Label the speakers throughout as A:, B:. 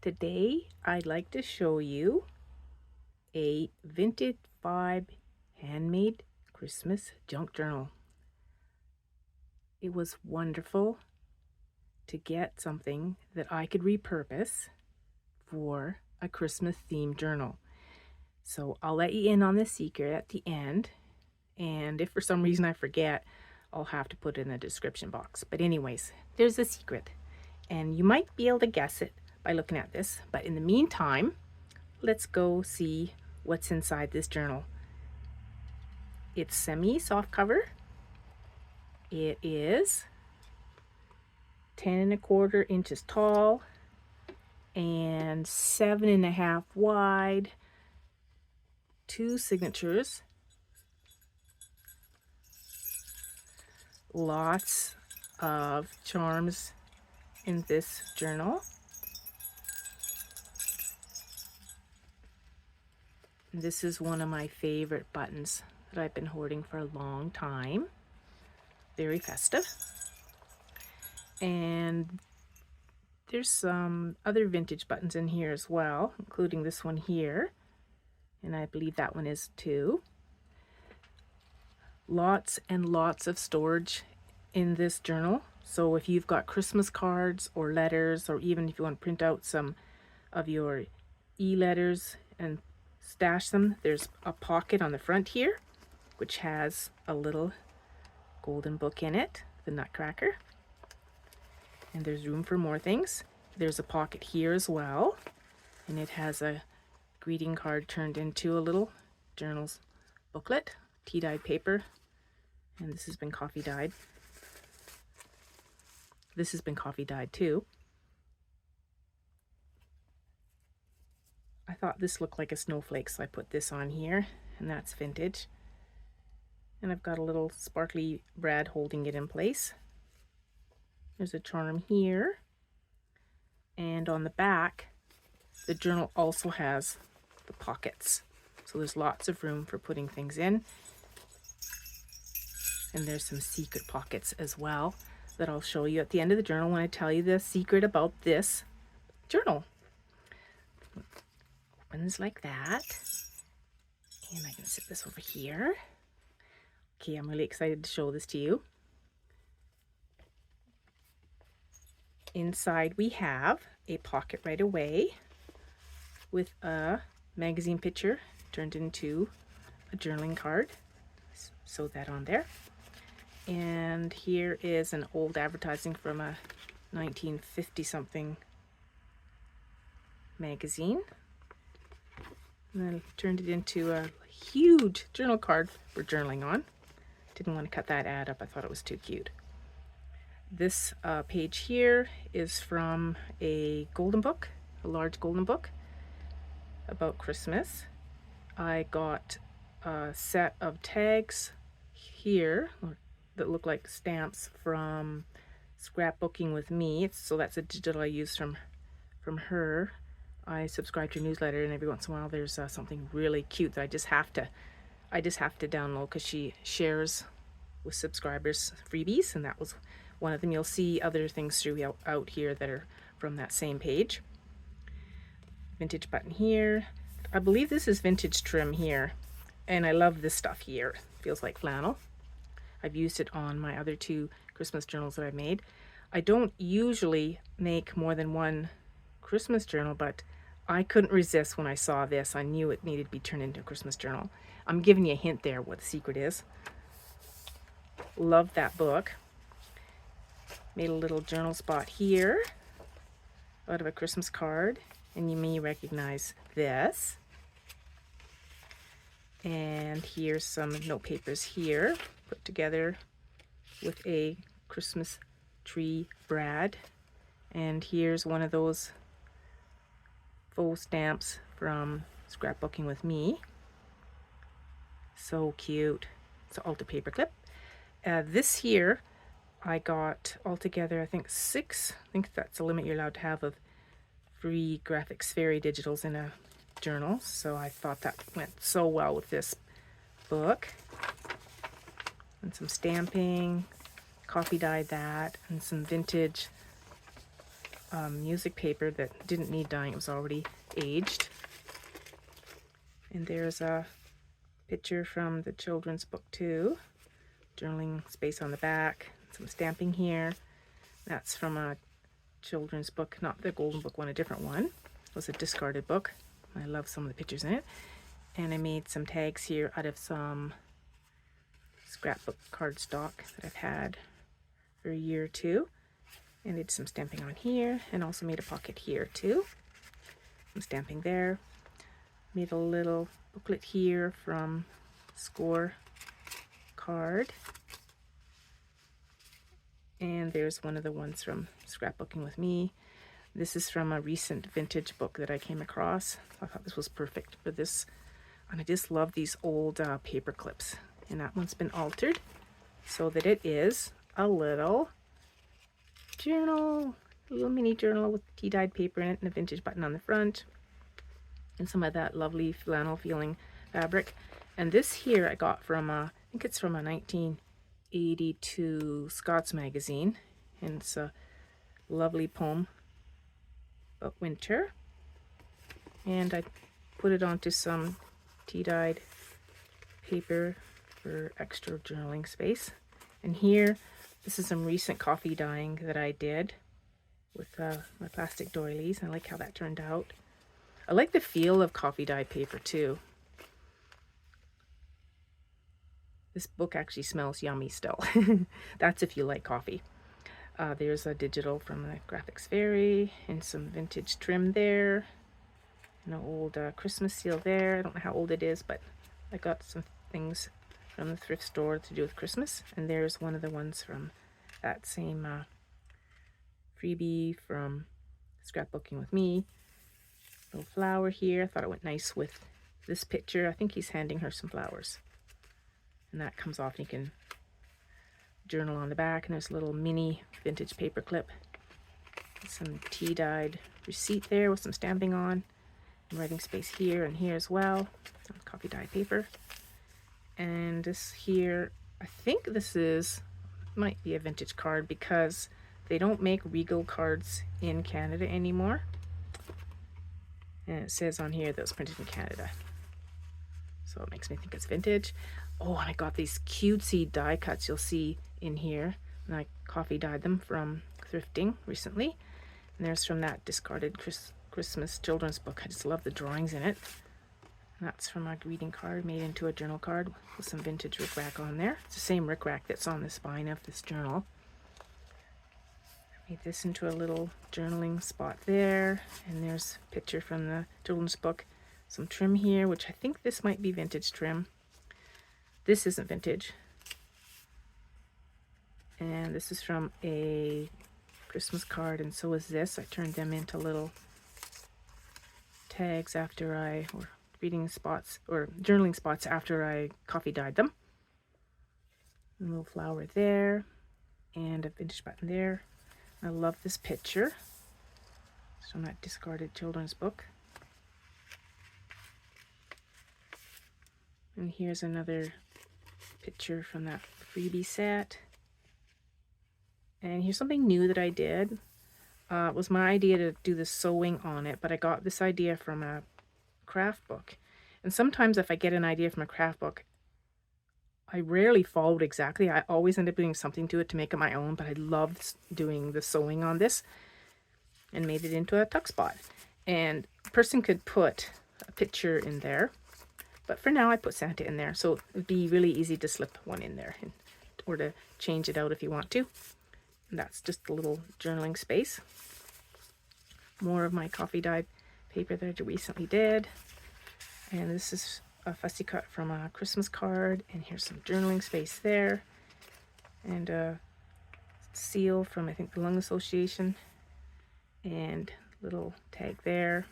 A: Today I'd like to show you a vintage vibe handmade Christmas junk journal. It was wonderful to get something that I could repurpose for a Christmas themed journal. So I'll let you in on the secret at the end, and if for some reason I forget, I'll have to put it in the description box. But anyways, there's a secret, and you might be able to guess it by looking at this. But in the meantime, let's go see what's inside this journal. It's semi-soft cover. It is 10 1/4 inches tall and 7 1/2 wide. 2 signatures. Lots of charms in this journal. This is one of my favorite buttons that I've been hoarding for a long time. Very festive. And there's some other vintage buttons in here as well, including this one here. And I believe that one is too. Lots and lots of storage in this journal. So if you've got Christmas cards or letters, or even if you want to print out some of your e-letters and stash them, there's a pocket on the front here, which has a little golden book in it, the Nutcracker. And there's room for more things. There's a pocket here as well, and it has a greeting card turned into a little journals booklet, tea-dyed paper, and this has been coffee dyed. This has been coffee dyed too. I thought this looked like a snowflake, so I put this on here, and that's vintage. And I've got a little sparkly brad holding it in place. There's a charm here. And on the back, the journal also has the pockets. So there's lots of room for putting things in. And there's some secret pockets as well that I'll show you at the end of the journal when I tell you the secret about this journal. Opens like that. And I can sit this over here. Okay, I'm really excited to show this to you. Inside we have a pocket right away with a magazine picture turned into a journaling card. Sew that on there. And here is an old advertising from a 1950 something magazine. And then I turned it into a huge journal card for journaling on. Didn't want to cut that ad up, I thought it was too cute. This page here is from a golden book, a large golden book about Christmas. I got a set of tags here that look like stamps from Scrapbooking with Me. So that's a digital I used from her. I subscribe to her newsletter, and every once in a while there's something really cute that I just have to download because she shares with subscribers freebies, and that was one of them. You'll see other things throughout here that are from that same page. Vintage button here. I believe this is vintage trim here, and I love this stuff here. It feels like flannel. I've used it on my other 2 Christmas journals that I've made. I don't usually make more than one Christmas journal, but I couldn't resist when I saw this. I knew it needed to be turned into a Christmas journal. I'm giving you a hint there what the secret is. Love that book. Made a little journal spot here out of a Christmas card, and you may recognize this. And here's some note papers here put together with a Christmas tree brad. And here's one of those faux stamps from Scrapbooking with Me. So cute. It's an Ulta paperclip. This here I got altogether, I think 6. I think that's the limit you're allowed to have of free Graphics Fairy digitals in a journal. So I thought that went so well with this book. And some stamping, coffee dyed that, and some vintage music paper that didn't need dyeing. It was already aged. And there's a picture from the children's book too. Journaling space on the back. Some stamping here. That's from a children's book, not the golden book one, a different one. It was a discarded book. I love some of the pictures in it. And I made some tags here out of some scrapbook cardstock that I've had for a year or two. And did some stamping on here, and also made a pocket here too. Some stamping there. Made a little booklet here from score card. And there's one of the ones from Scrapbooking with Me. This is from a recent vintage book that I came across. I thought this was perfect for this. And I just love these old paper clips. And that one's been altered so that it is a little journal, a little mini journal with tea-dyed paper in it and a vintage button on the front. And some of that lovely flannel feeling fabric. And this here I got from, I think it's from a 1982 Scots magazine. And it's a lovely poem about winter. And I put it onto some tea-dyed paper for extra journaling space. And here, this is some recent coffee dyeing that I did with my plastic doilies. I like how that turned out. I like the feel of coffee dye paper too. This book actually smells yummy still. That's if you like coffee. There's a digital from the Graphics Fairy and some vintage trim there. An old Christmas seal there. I don't know how old it is, but I got some things from the thrift store to do with Christmas. And there's one of the ones from that same freebie from Scrapbooking with Me. Little flower here. I thought it went nice with this picture. I think he's handing her some flowers. And that comes off and you can journal on the back. And there's a little mini vintage paper clip. Some tea-dyed receipt there with some stamping on. And writing space here and here as well. Some coffee dye paper. And this here, I think this might be a vintage card because they don't make Regal cards in Canada anymore. And it says on here that it was printed in Canada. So it makes me think it's vintage. Oh, and I got these cutesy die cuts you'll see in here. And I coffee dyed them from thrifting recently. And there's from that discarded Christmas children's book. I just love the drawings in it. And that's from a greeting card made into a journal card with some vintage rickrack on there. It's the same rickrack that's on the spine of this journal. Made this into a little journaling spot there, and there's a picture from the children's book. Some trim here, which I think this might be vintage trim. This isn't vintage. And this is from a Christmas card, and so is this. I turned them into little tags after or reading spots, or journaling spots after I coffee dyed them. A little flower there, and a vintage button there. I love this picture. It's from that discarded children's book. And here's another picture from that freebie set. And here's something new that I did. It was my idea to do the sewing on it, but I got this idea from a craft book. And sometimes if I get an idea from a craft book, I rarely followed exactly. I always end up doing something to it to make it my own, but I loved doing the sewing on this and made it into a tuck spot. And a person could put a picture in there, but for now I put Santa in there, so it would be really easy to slip one in there or to change it out if you want to. And that's just a little journaling space. More of my coffee dyed paper that I recently did. And this is a fussy cut from a Christmas card, and here's some journaling space there, and a seal from I think the Lung Association, and little tag there,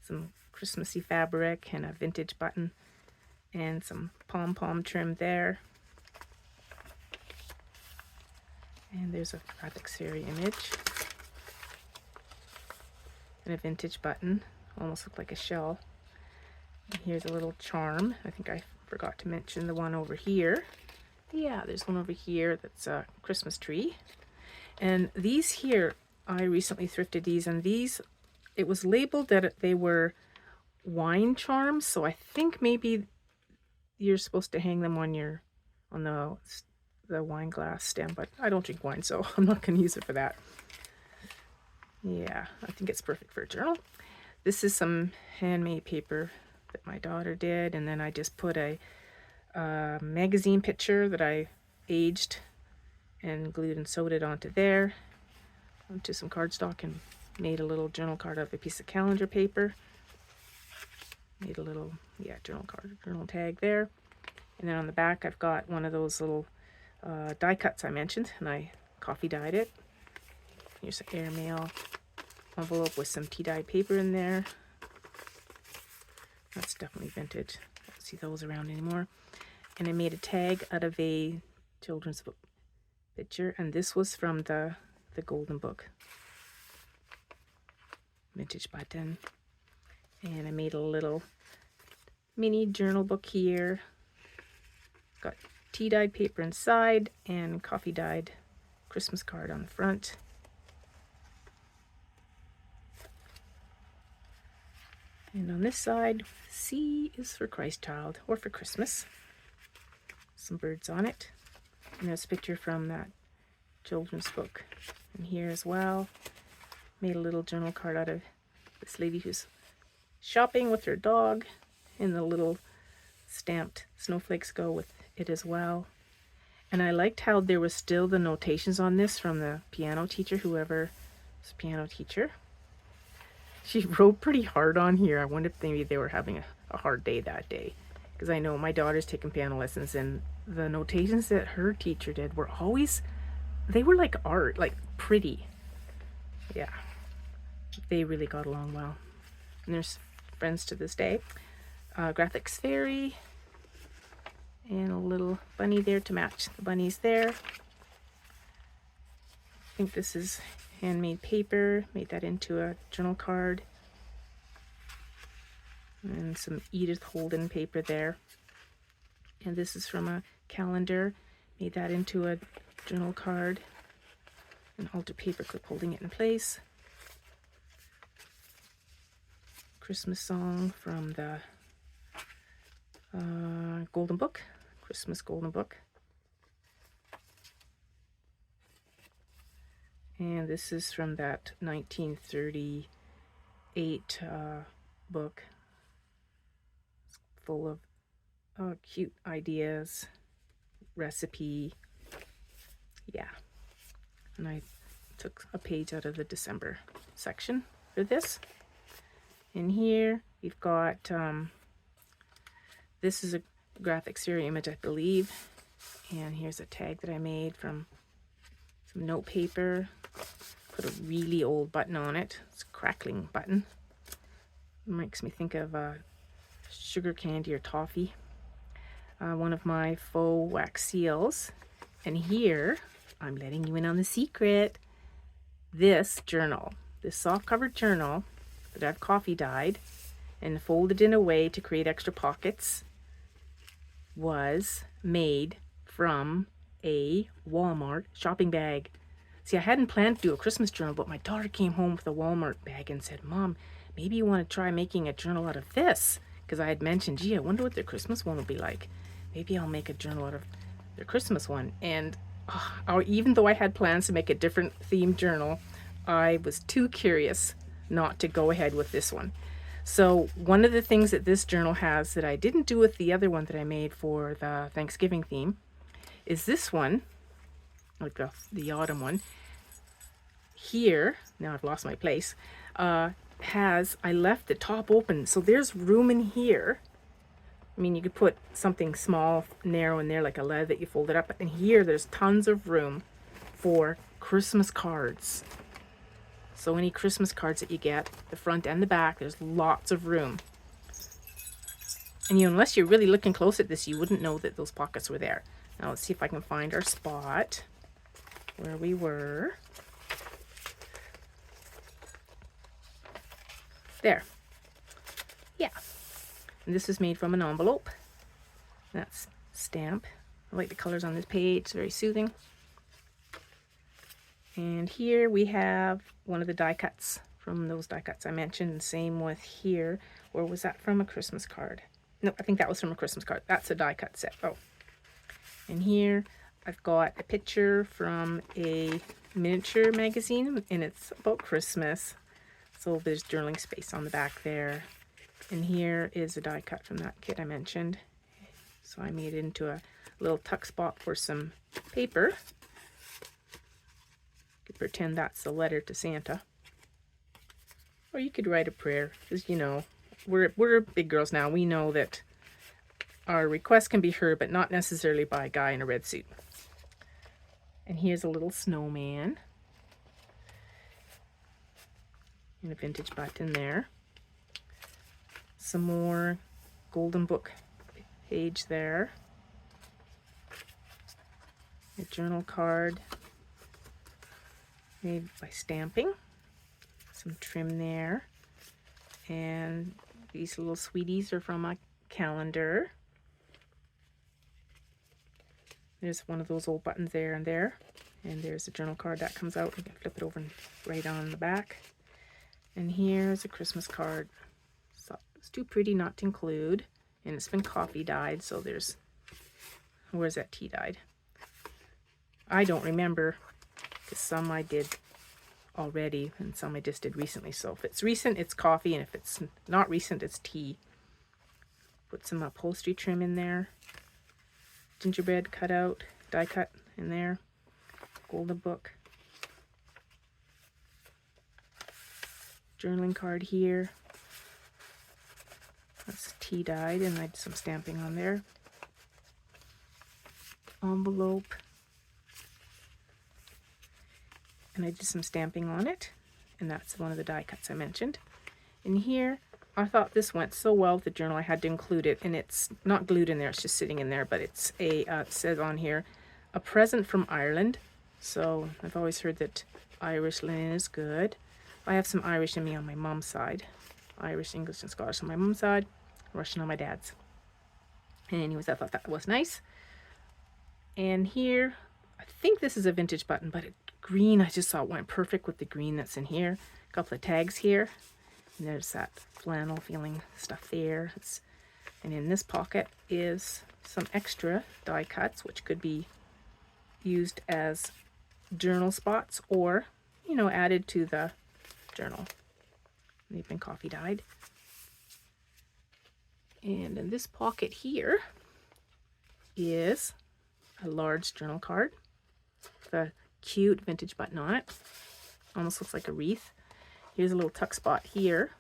A: some Christmassy fabric and a vintage button, and some pom-pom trim there, and there's a Graphics Fairy image, and a vintage button, almost looked like a shell. Here's a little charm. I think I forgot to mention the one over here. Yeah, there's one over here that's a Christmas tree. And these here, I recently thrifted these, and these, it was labeled that they were wine charms, so I think maybe you're supposed to hang them on the wine glass stem, but I don't drink wine, so I'm not going to use it for that. Yeah, I think it's perfect for a journal. This is some handmade paper that my daughter did, and then I just put a magazine picture that I aged and glued and sewed it onto there, onto some cardstock, and made a little journal card out of a piece of calendar paper. Made a little, yeah, journal tag there. And then on the back I've got one of those little die cuts I mentioned, and I coffee dyed it. Here's an airmail envelope with some tea dyed paper in there. That's definitely vintage. I don't see those around anymore. And I made a tag out of a children's book picture, and this was from the Golden Book vintage button. And I made a little mini journal book here. Got tea dyed paper inside and coffee dyed Christmas card on the front. And on this side, C is for Christ Child, or for Christmas. Some birds on it. And there's a picture from that children's book in here as well. Made a little journal card out of this lady who's shopping with her dog, and the little stamped snowflakes go with it as well. And I liked how there was still the notations on this from the piano teacher, whoever was a piano teacher. She wrote pretty hard on here. I wonder if maybe they were having a hard day that day, because I know my daughter's taking piano lessons, and the notations that her teacher did were always, they were like art, like pretty. Yeah, they really got along well, and they're friends to this day. Graphics fairy, and a little bunny there to match the bunnies there. I think this is handmade paper. Made that into a journal card. And some Edith Holden paper there. And this is from a calendar. Made that into a journal card. An altered paper clip holding it in place. Christmas song from the Golden Book. Christmas Golden Book. And this is from that 1938 book. It's full of cute ideas, recipe. Yeah. And I took a page out of the December section for this. In here, we've got, this is a graphic series image, I believe. And here's a tag that I made from some note paper. Put a really old button on it. It's a crackling button. It makes me think of sugar candy or toffee. One of my faux wax seals. And here, I'm letting you in on the secret. This journal, this soft covered journal that I've coffee dyed and folded in a way to create extra pockets, was made from a Walmart shopping bag. See, I hadn't planned to do a Christmas journal, but my daughter came home with a Walmart bag and said, "Mom, maybe you want to try making a journal out of this?" Because I had mentioned, gee, I wonder what their Christmas one will be like. Maybe I'll make a journal out of their Christmas one. And even though I had plans to make a different themed journal, I was too curious not to go ahead with this one. So one of the things that this journal has that I didn't do with the other one that I made for the Thanksgiving theme is this one, like the autumn one. Here, now I've lost my place, I left the top open, so there's room in here. I mean, you could put something small, narrow in there, like a lead that you folded up, and here there's tons of room for Christmas cards. So any Christmas cards that you get, the front and the back, there's lots of room. And unless you're really looking close at this, you wouldn't know that those pockets were there. Now let's see if I can find our spot where we were. There. Yeah. And this is made from an envelope. That's stamp. I like the colors on this page. It's very soothing. And here we have one of the die cuts from those die cuts I mentioned. Same with here. Or was that from a Christmas card? No, I think that was from a Christmas card. That's a die cut set. Oh. And here I've got a picture from a miniature magazine, and it's about Christmas. So there's journaling space on the back there. And here is a die cut from that kit I mentioned. So I made it into a little tuck spot for some paper. You could pretend that's the letter to Santa. Or you could write a prayer, because you know, we're big girls now. We know that our requests can be heard, but not necessarily by a guy in a red suit. And here's a little snowman. And a vintage button there. Some more golden book page there. A journal card made by stamping. Some trim there. And these little sweeties are from a calendar. There's one of those old buttons there and there. And there's a journal card that comes out. You can flip it over and write on the back. And here's a Christmas card. So it's too pretty not to include. And it's been coffee dyed, so there's... Where's that tea dyed? I don't remember, because some I did already and some I just did recently. So if it's recent, it's coffee, and if it's not recent, it's tea. Put some upholstery trim in there. Gingerbread cutout, die cut in there. Golden book. Journaling card here. That's tea dyed, and I did some stamping on there. Envelope. And I did some stamping on it, and that's one of the die cuts I mentioned. And here, I thought this went so well with the journal I had to include it, and it's not glued in there, it's just sitting in there, but it's a, it says on here, a present from Ireland. So I've always heard that Irish linen is good. I have some Irish in me on my mom's side. Irish, English, and Scottish on my mom's side, Russian on my dad's. And anyways, I thought that was nice. And here, I think this is a vintage button, but green, I just thought went perfect with the green that's in here. A couple of tags here. And there's that flannel feeling stuff there. And in this pocket is some extra die cuts, which could be used as journal spots or, you know, added to the journal. They've been coffee dyed. And in this pocket here is a large journal card with a cute vintage button on it. Almost looks like a wreath. Here's a little tuck spot here.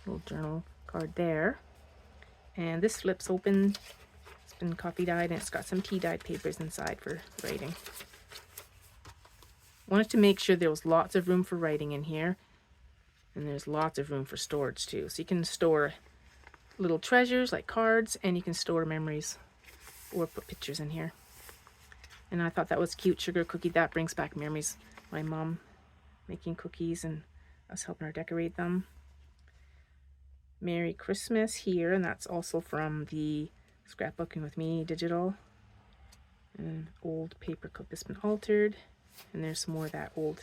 A: Little journal card there. And this flips open. It's been coffee dyed, and it's got some tea dyed papers inside for writing. Wanted to make sure there was lots of room for writing in here. And there's lots of room for storage too. So you can store little treasures like cards, and you can store memories or put pictures in here. And I thought that was cute. Sugar cookie, that brings back memories. My mom making cookies and us helping her decorate them. Merry Christmas here, and that's also from the Scrapbooking with Me digital. An old paper clip has been altered, and there's some more of that old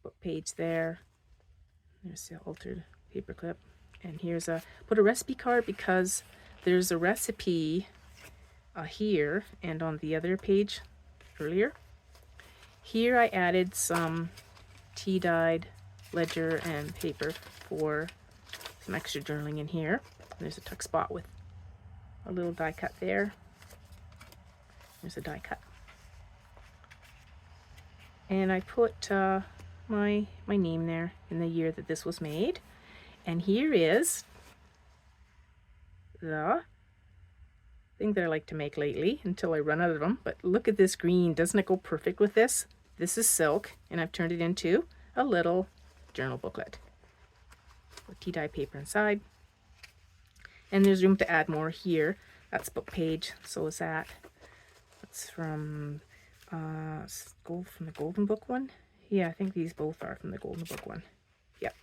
A: book page there. There's the altered paper clip. And here's put a recipe card, because there's a recipe here and on the other page earlier. Here I added some tea dyed ledger and paper for some extra journaling in here. There's a tuck spot with a little die cut there. There's a die cut. And I put my name there in the year that this was made. And here is the thing that I like to make lately until I run out of them. But look at this green. Doesn't it go perfect with this? This is silk, and I've turned it into a little journal booklet with tea dye paper inside. And there's room to add more here. That's book page. So is that. That's from the Golden Book one. Yeah, I think these both are from the Golden Book one. Yep.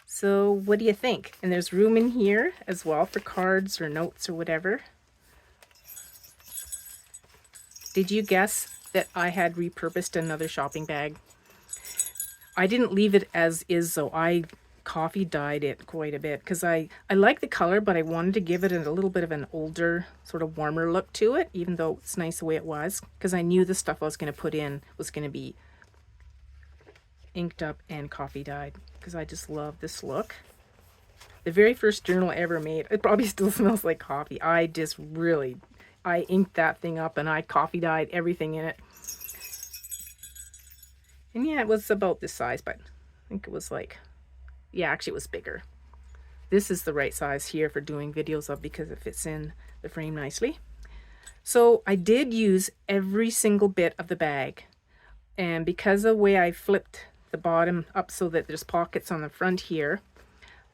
A: So what do you think? And there's room in here as well for cards or notes or whatever. Did you guess that I had repurposed another shopping bag? I didn't leave it as is, though. I coffee dyed it quite a bit because I like the color, but I wanted to give it a little bit of an older, sort of warmer look to it, even though it's nice the way it was, because I knew the stuff I was going to put in was going to be inked up and coffee dyed, because I just love this look. The very first journal I ever made, it probably still smells like coffee. I inked that thing up and I coffee dyed everything in it. And yeah, it was about this size, but I think it was like, yeah, actually it was bigger. This is the right size here for doing videos of because it fits in the frame nicely. So I did use every single bit of the bag. And because of the way I flipped the bottom up so that there's pockets on the front here,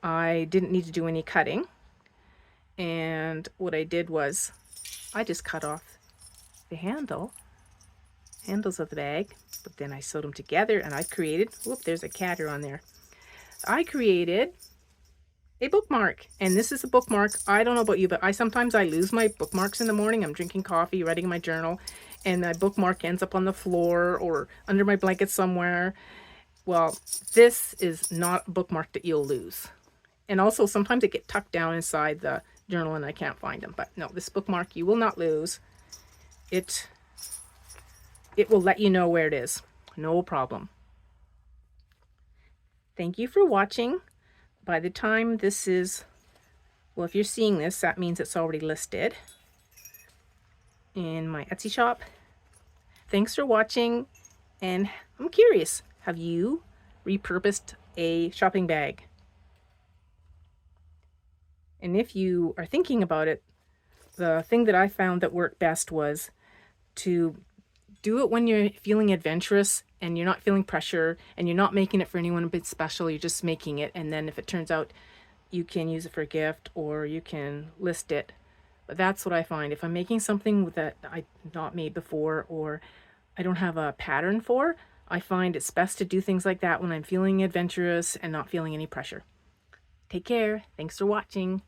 A: I didn't need to do any cutting. And what I did was I just cut off the handles of the bag, but then I sewed them together and I created, whoop, there's a cat here on there. I created a bookmark, and this is a bookmark. I don't know about you, but sometimes I lose my bookmarks in the morning. I'm drinking coffee, writing my journal, and the bookmark ends up on the floor or under my blanket somewhere. Well, this is not a bookmark that you'll lose. And also sometimes it gets tucked down inside the journal and I can't find them. But no, this bookmark you will not lose. It will let you know where it is. No problem. Thank you for watching. By the time this is, well, if you're seeing this, that means it's already listed in my Etsy shop. Thanks for watching, and I'm curious, have you repurposed a shopping bag? And if you are thinking about it, the thing that I found that worked best was to do it when you're feeling adventurous and you're not feeling pressure and you're not making it for anyone a bit special. You're just making it, and then if it turns out you can use it for a gift or you can list it. But that's what I find. If I'm making something that I've not made before or I don't have a pattern for, I find it's best to do things like that when I'm feeling adventurous and not feeling any pressure. Take care. Thanks for watching.